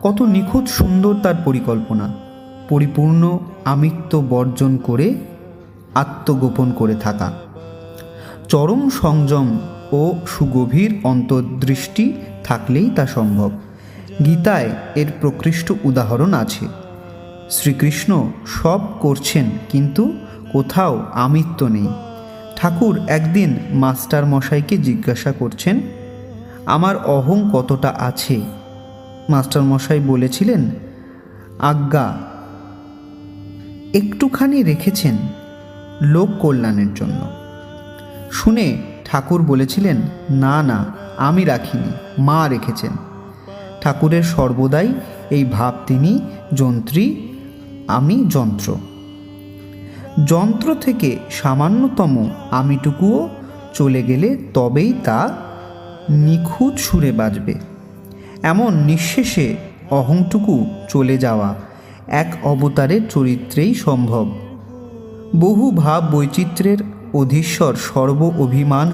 কত নিখুঁত সুন্দর তার পরিকল্পনা। পরিপূর্ণ আমিত্ব বর্জন করে আত্মগোপন করে থাকা, চরম সংযম ও সুগভীর অন্তর্দৃষ্টি থাকলেই তা সম্ভব। গীতায় এর প্রকৃষ্ট উদাহরণ আছে। শ্রীকৃষ্ণ সব করছেন কিন্তু কোথাও আমিত্ব নেই। ঠাকুর একদিন মাস্টার মশাইকে জিজ্ঞাসা করছেন, আমার অহং কতটা আছে? মাস্টার মশাই বলেছিলেন, আজ্ঞা একটুখানি রেখেছেন লোক কল্যাণের জন্য। শুনে ঠাকুর বলেছিলেন, না না, আমি রাখিনি, মা রেখেছেন। ঠাকুরের সর্বদাই এই ভাব, তিনি যন্ত্রী, আমি যন্ত্র। যন্ত্র থেকে সামান্যতম আমিটুকুও চলে গেলে তবেই তা নিখুঁত সুরে বাজবে। এমন নিঃশেষে অহংটুকু চলে যাওয়া এক অবতারের চরিত্রেই সম্ভব। বহু ভাব বৈচিত্র্যের অধীশ্বর সর্ব অভিমান